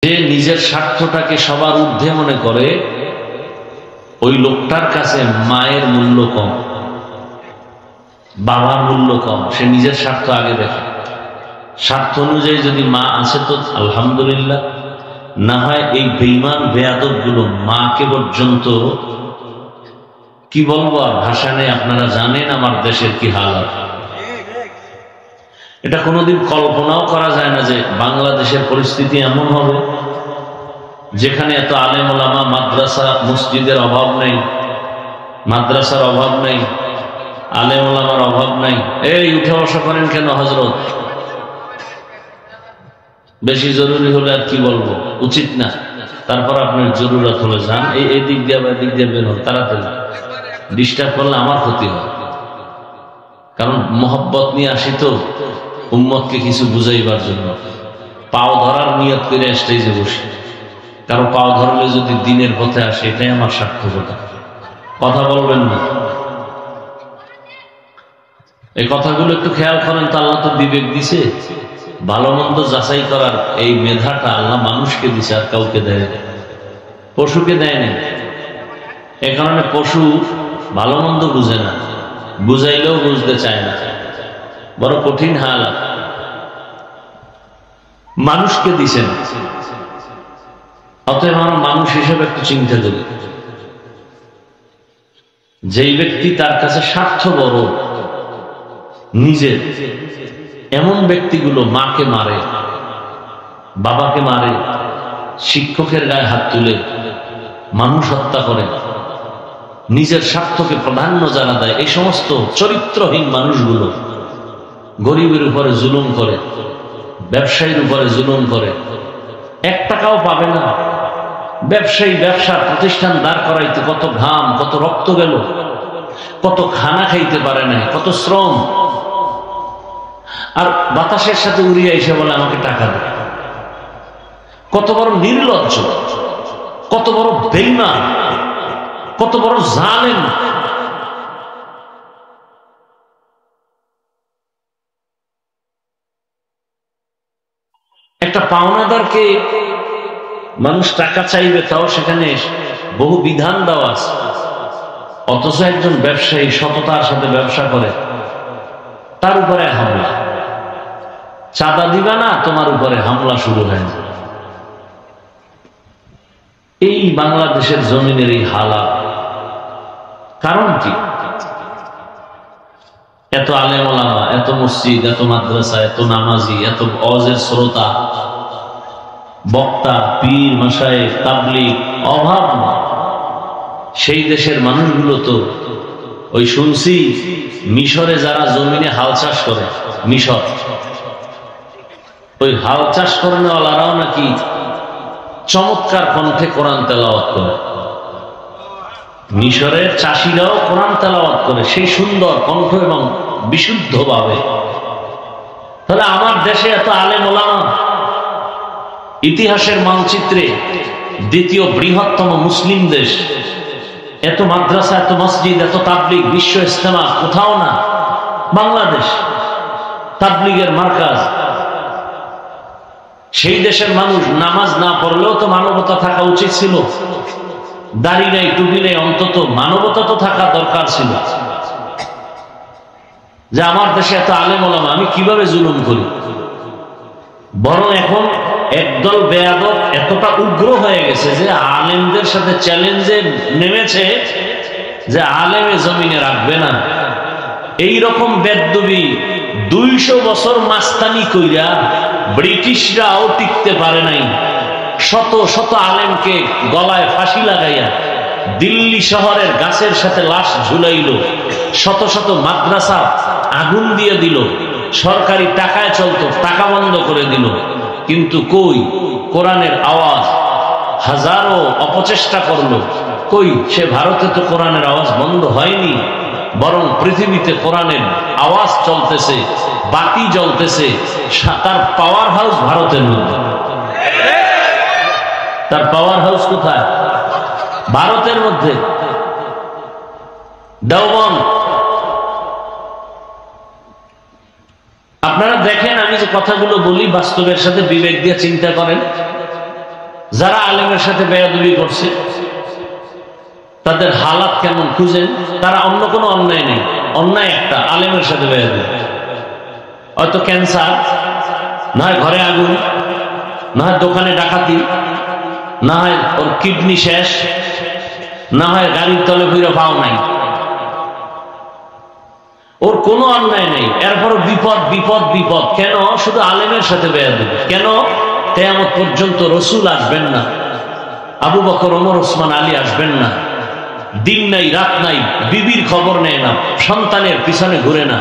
যে নিজের স্বার্থটাকে সবার ঊর্ধ্বে মনে করে, ওই লোকটার কাছে মায়ের মূল্য কম, বাবার মূল্য কম। সে নিজের স্বার্থ আগে দেখে। স্বার্থ অনুযায়ী যদি মা আছে তো আলহামদুলিল্লাহ, না হয় এই বেঈমান বেয়াদব গুলো মাকে পর্যন্ত কি বলবো আর ভাষা নেই। আপনারা জানেন আমার দেশের কি হালাত। এটা কোনোদিন কল্পনাও করা যায় না যে বাংলাদেশের পরিস্থিতি এমন হবে যেখানে এত আলেম ওলামা, মাদ্রাসা মসজিদের অভাব নেই, মাদ্রাসার অভাব নেই, আলেম ওলামার অভাব নেই। এই উঠে বসা করেন কেন হযরত? বেশি জরুরি হলে আর কি বলবো, উচিত না। তারপর আপনার জরুরত হলে যান, এই দিক দিয়ে বা দিক দিয়ে বের হন তাড়াতাড়ি। ডিস্টার্ব করলে আমার ক্ষতি হয়, কারণ মোহব্বত নিয়ে আসি তো উম্মতকে কিছু বুঝাইবার জন্য। পাও ধরার নিয়ত করে স্টেজে বসি, কারো পাও ধরলে যদি দিনের পথে আসে, এটাই আমার সার্থকতা। কথা বলবেন না, এই কথাগুলো একটু খেয়াল করেন তো। আল্লাহ তো বিবেক দিছে, ভালো মন্দ যাচাই করার এই মেধাটা আল্লাহ মানুষকে দিছে, আর কাউকে দেয় না, পশুকে দেয় না। এ কারণে পশু ভালো মন্দ বুঝে না, বুঝাইলেও বুঝতে চায় না, বড় কঠিন হালাত। মানুষকে দিছেন, অতএব আমরা মানুষ হিসেবে একটু চিন্তা করি। যেই ব্যক্তি তার কাছে স্বার্থ বড় নিজের, এমন ব্যক্তিগুলো মাকে মারে, বাবাকে মারে, শিক্ষকের গায়ে হাত তুলে, মানুষ হত্যা করে, নিজের স্বার্থকে প্রাধান্য যারা দেয়, এই সমস্ত চরিত্রহীন মানুষগুলো গরিবের উপরে জুলুম করে, ব্যবসায়ীর উপরে জুলুম করে, 1 টাকাও পাবে না। ব্যবসায়ী ব্যবসার প্রতিষ্ঠান দাঁড় করাইতে কত ঘাম, কত রক্ত গেল, কত খানা খাইতে পারে না, কত শ্রম, আর বাতাসের সাথে উড়িয়ে এসে বলে আমাকে টাকা দে। কত বড় নির্লজ্জ, কত বড় বেঈমান, কত বড় জালেম। একটা পাওনাদারকে মানুষ টাকা চাইবে, তাও সেখানে বহু বিধান দেওয়া আছে। অথচ একজন ব্যবসায়ী সততার সাথে ব্যবসা করে, তার উপরে হামলা। চাঁদা দিবা না, তোমার উপরে হামলা শুরু হয়ে যায়। এই বাংলাদেশের জমিনের এই হালাত, কারণ কি? এত আলেম ওলামা, এত মসজিদ, এত মাদ্রাসা, এত নামাজি, এত ওয়াজের শ্রোতা, বক্তা, পীর, মাশায়েখ, তাবলীগ, অভাব না। সেই দেশের মানুষগুলো তো ওই শুনছি মিশরে যারা জমিনে হাল চাষ করে, মিশর, ওই হাল চাষ করানোওয়ালারাও নাকি চমৎকার কণ্ঠে কোরআন তেলাওয়াত করে। মিশরের চাষিরাও কোরআন তেলাওয়াত করে, সেই সুন্দর কণ্ঠ এবং বিশুদ্ধভাবে। তাহলে আমার দেশে এত আলেম ওলামা, ইতিহাসের মানচিত্রে 2য় বৃহত্তম মুসলিম দেশ, এত মাদ্রাসা, এত মসজিদ, এত তাবলীগ, বিশ্ব ইজতেমা কোথাও না। বাংলাদেশ তাবলীগের মার্কাজ। সেই দেশের মানুষ নামাজ না পড়লেও তো মানবতা থাকা উচিত ছিল। দাড়ি নেই, টুপি নেই, অন্তত মানবতা তো থাকা দরকার ছিল। যে আমার দেশে এত আলেম ওলামা, আমি কিভাবে জুলুম করি। বরং এখন একদল বেয়াদব এতটা উগ্র হয়ে গেছে যে আলেমদের সাথে চ্যালেঞ্জে নেমেছে যে আলেমে জমিনে রাখবে না। এই রকম বেদবি 200 বছর মাস্তানি কইরা ব্রিটিশরাও টিকতে পারে নাই। শত শত আলেমকে গলায় ফাঁসি লাগাইয়া দিল্লি শহরের গাছের সাথে লাশ ঝুলাইল, শত শত মাদ্রাসা আগুন দিয়ে দিল, সরকারি টাকায় চলতো, টাকা বন্ধ করে দিল। কিন্তু কই কোরআনের আওয়াজ? হাজারো অপচেষ্টা করলো, কই সে ভারতে তো কোরআনের আওয়াজ বন্ধ হয়নি, বরং পৃথিবীতে কোরআনের আওয়াজ চলতেছে, বাতি জ্বলতেছে। তার পাওয়ার হাউস ভারতের মধ্যে। তার পাওয়ার হাউস কোথায়? ভারতের মধ্যে, দেওবন্দ। আপনারা দেখেন, আমি যে কথাগুলো বলি বাস্তবের সাথে বিবেক দিয়ে চিন্তা করেন। যারা আলেমের সাথে বেয়াদবি করছে তাদের হালাত কেমন খুঁজেন, তারা অন্য কোনো অন্যায় নেই, অন্যায় একটা, আলেমের সাথে বেয়াদবি। হয়তো ক্যান্সার, না হয় ঘরে আগুন, না হয় দোকানে ডাকাতি, না হয় ওর কিডনি শেষ, না হয় গাড়ির তলে ফিরে পাও নাই, ওর কোনো অন্যায় নেই, এরপর বিপদ বিপদ বিপদ। কেন? শুধু আলেমের সাথে বেয়াদবি। কেন? কিয়ামত পর্যন্ত রসুল আসবেন না, আবু বকর, ওমর, ওসমান, আলী আসবেন না, দিন নাই রাত নাই, বিবির খবর নেয় না, সন্তানের পিছনে ঘুরে না,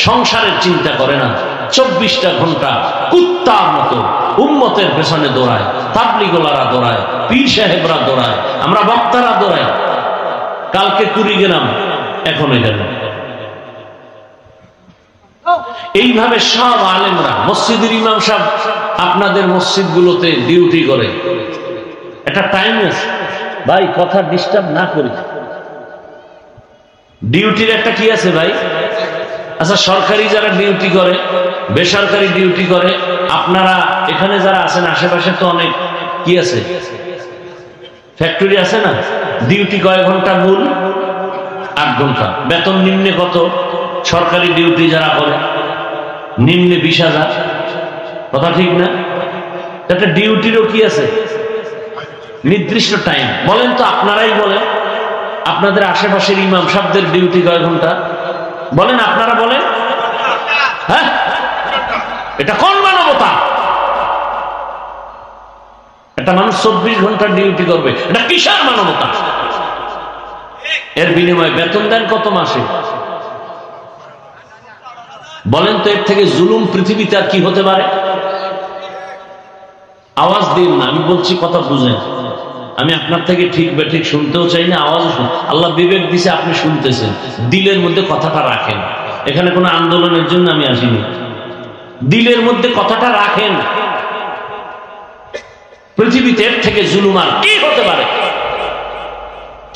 সংসারের চিন্তা করে না, 24টা ঘন্টা কুত্তার মতো উম্মতের পেছনে দৌড়ায়, তাবলিগোলারা দৌড়ায়, পীর সাহেবরা দৌড়ায়, আমরা বক্তারা দৌড়াই। কালকে কুড়িগ্রাম, এখন এখানে। এইভাবে সব আলেমরা, মসজিদের ইমাম সাহেব আপনাদের মসজিদগুলোতে ডিউটি করে, একটা টাইম আছে ভাই, কথা ডিস্টার্ব না করি, ডিউটির একটা কি আছে ভাই? আচ্ছা, সরকারি যারা ডিউটি করে, বেসরকারি ডিউটি করে, আপনারা এখানে যারা আছেন আশেপাশে তো অনেক কি আছে, ফ্যাক্টরি আছে না? ডিউটি কয় ঘন্টা? মূল 8 ঘন্টা। বেতন নিম্নে কত? সরকারি ডিউটি যারা করে নিম্নে 20,000। কথা ঠিক না? একটা ডিউটিরও কি আছে? নির্দিষ্ট টাইম। বলেন তো, আপনারাই বলেন, আপনাদের আশেপাশের ইমাম সাহেবদের ডিউটি কয় ঘন্টা? বলেন, আপনারা বলেন। হ্যাঁ, এটা কোন মানবতা? একটা মানুষ 24 ঘন্টা ডিউটি করবে, এটা কিসের মানবতা? এর বিনিময়ে বেতন দেন কত মাসে? বলেন তো, এর থেকে জুলুম পৃথিবীতে আর কি হতে পারে? আওয়াজ দিন না, আমি বলছি, কথা বুঝেন। আমি আপনার থেকে ঠিক বেঠিক শুনতেও চাই না, আওয়াজ আল্লাহ বিবেক দিছে, আপনি শুনতেছেন, দিলের মধ্যে কথাটা রাখেন। এখানে কোনো আন্দোলনের জন্য আমি আসিনি, দিলের মধ্যে কথাটা রাখেন। পৃথিবীতে এর থেকে জুলুম আর কি হতে পারে?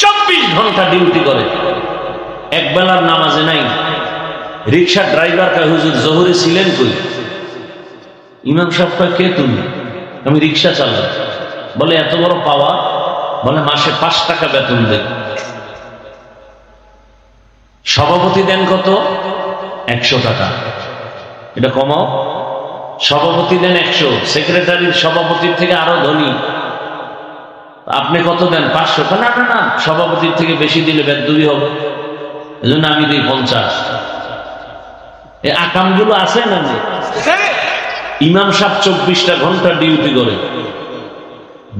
24 ঘন্টা ডিউটি করে, এক বেলার নামাজে নাই। রিক্সা ড্রাইভার কয়, হুজুর জোহরে ছিলেন কই? ইমাম সাহেব কয়, কে তুমি? আমি রিক্সা চালাই। বলে, এত বড় পাওয়া? বলে, মাসে 5 টাকা বেতন দেন। সভাপতি দেন কত? 100 টাকা। এটা কমাও। সভাপতি দেন 100, সেক্রেটারির সভাপতির থেকে আরো ধনী। আপনি কত দেন? 500। না না না, সভাপতির থেকে বেশি দিলে বেদবি হবে, এজন্য আমি দিই 50। এই আকামগুলো আছে না? ইমাম সাহেব 24টা ঘন্টা ডিউটি করে,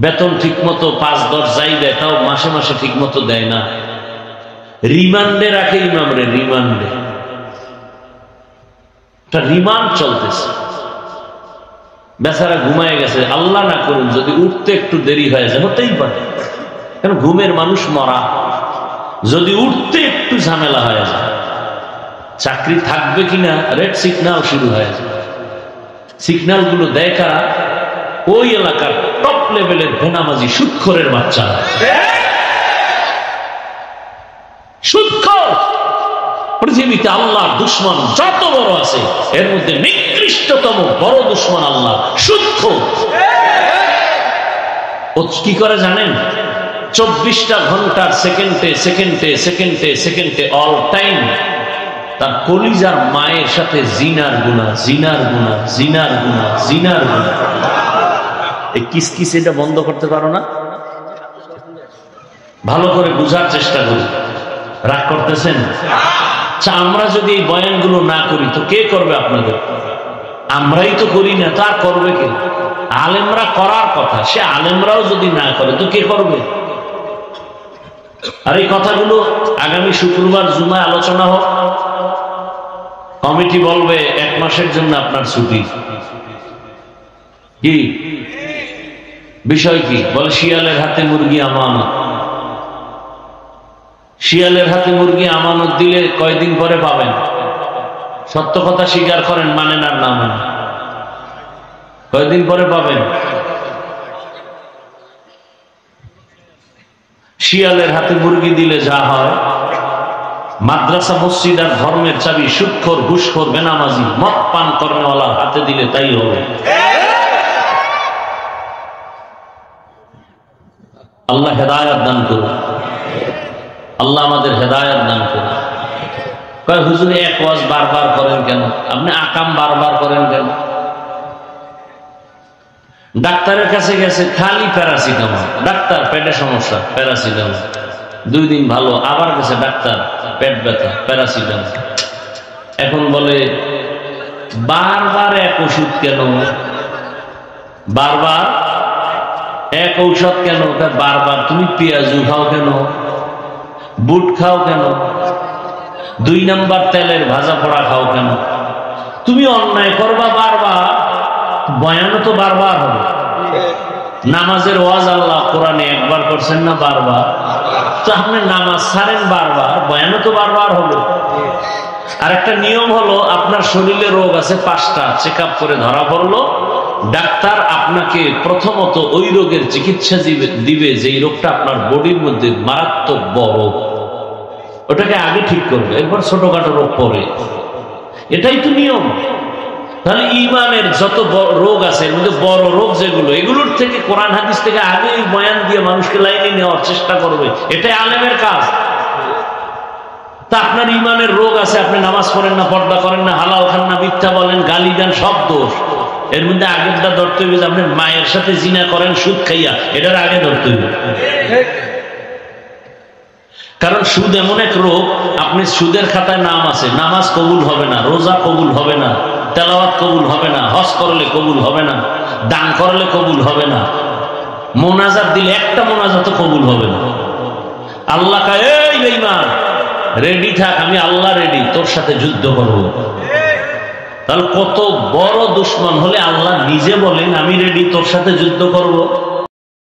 বেতন ঠিক মতো 5-10 যাই দেয়, তাও মাসে মাসে ঠিক মতো দেয় না। রিমান্ডে রাখে ইমামরে, রিমান্ডে। রিমান্ড চলতেছে, বেচারা ঘুমায় গেছে। আল্লাহ না করুন যদি উঠতে একটু দেরি হয়ে যায়, হতেই পারে, কেন ঘুমের মানুষ মরা। যদি উঠতে একটু ঝামেলা হয়ে যায়, চাকরি থাকবে কিনা রেড সিগন্যাল শুরু হয়ে যায়। সিগন্যাল গুলো দেয় কারা? ওই এলাকার টপ লেভেলের বেনামাজি সুদখোরের বাচ্চা। সুদখোর পৃথিবীতে আল্লাহর দুশ্মন যত বড় আছে, এর মধ্যে নিকৃষ্টতম বড় দুশ্মন আল্লাহ, সুদখোর। ও কি করে জানেন? 24টা ঘন্টার সেকেন্ডে সেকেন্ডে সেকেন্ডে সেকেন্ডে অল টাইম তার কলিজার মায়ের সাথে জিনার গুনাহ, জিনার গুনাহ, জিনার গুনাহ, জিনার গুনাহ। এই কিসকিস এটা বন্ধ করতে পারো না? ভালো করে বুঝার চেষ্টা করি। রাগ করতেছেন? আচ্ছা, আমরা যদি এই বয়ানগুলো না করি তো কে করবে আপনাদের? আমরাই তো করি না, তা করবে কে? আলেমরা করার কথা, সে আলেমরাও যদি না করে তো কে করবে? আর এই কথাগুলো আগামী শুক্রবার জুমায় আলোচনা হোক। কমিটি বলবে 1 মাসের জন্য আপনার ছুটি। কি বিষয়? কি বলে? শিয়ালের হাতে মুরগি আমানত। শিয়ালের হাতে মুরগি আমানত দিলে কয়দিন পরে পাবেন? সত্য কথা স্বীকার করেন, মানেন আর না মানেন, কয়দিন পরে পাবেন? শিয়ালের হাতে মুরগি দিলে যা হয়, মাদ্রাসা মসজিদ আর ধর্মের চাবি সুদখোর, ঘুষখোর, বেনামাজি, মদ পান কর্নেওয়ালার হাতে দিলে তাই হবে। আল্লাহ হেদায়েত দান করুন, আল্লাহ আমাদের হেদায়েত দান করুন। কয় হুজুর এক ওয়াজ বারবার করেন কেন, আপনি আকাম বারবার করেন কেন? ডাক্তারের কাছে গেছে, খালি প্যারাসিটামল, ডাক্তার পেটে সমস্যা, প্যারাসিটামল, 2 দিন ভালো, আবার গেছে ডাক্তার পেট ব্যথা, প্যারাসিটামল। এখন বলে বারবার এক ওষুধ কেন, বারবার এক ঔষধ কেন? বারবার তুমি পেঁয়াজু খাও কেন, বুট খাও কেন, 2 নাম্বার তেলের ভাজা পোড়া খাও কেন? তুমি অন্যায় করবা বারবার, বয়ানও তো বারবার হবে। নামাজের ওয়াজ আল্লাহ কোরআনে একবার করছেন না বারবার, তো আপনি নামাজ ছাড়েন বারবার, বয়ানও তো বারবার হবে। আর একটা নিয়ম হলো, আপনার শরীরে রোগ আছে 5টা, চেক আপ করে ধরা পড়লো, ডাক্তার আপনাকে প্রথমত ওই রোগের চিকিৎসা দিবে যেই রোগটা আপনার বডির মধ্যে মারাত্মক বড়, ওটাকে আগে ঠিক করবে, এরপর ছোটখাটো রোগ পরে। এটাই তো নিয়ম। তাহলে ইমানের যত রোগ আছে এর মধ্যে বড় রোগ যেগুলো, এগুলোর থেকে কোরআন হাদিস থেকে আগে বয়ান দিয়ে মানুষকে লাইনে নেওয়ার চেষ্টা করবে, এটাই আলেমের কাজ। তা আপনার ইমানের রোগ আছে, আপনি নামাজ পড়েন না, পর্দা করেন না, হালাল খান না, মিথ্যা বলেন, গালি দেন, সব দোষ। এর মধ্যে আগেরটা ধরতে হবে যে আপনি মায়ের সাথে জিনা করেন সুদ খাইয়া, এটার আগে ধরতে হবে। কারণ সুদ এমন এক রোগ, আপনি সুদের খাতায় নাম আছে, নামাজ কবুল হবে না, রোজা কবুল হবে না, তেলাওয়াত কবুল হবে না, হজ করলে কবুল হবে না, দান করলে কবুল হবে না, মোনাজাত দিলে একটা মোনাজাত কবুল হবে না। আল্লাহ কয়, এই বেঈমান রেডি থাক, আমি আল্লাহ রেডি, তোর সাথে যুদ্ধ করব। তাহলে কত বড় দুশমন হলে আল্লাহ নিজে বলেন আমি রেডি, তোর সাথে যুদ্ধ করব।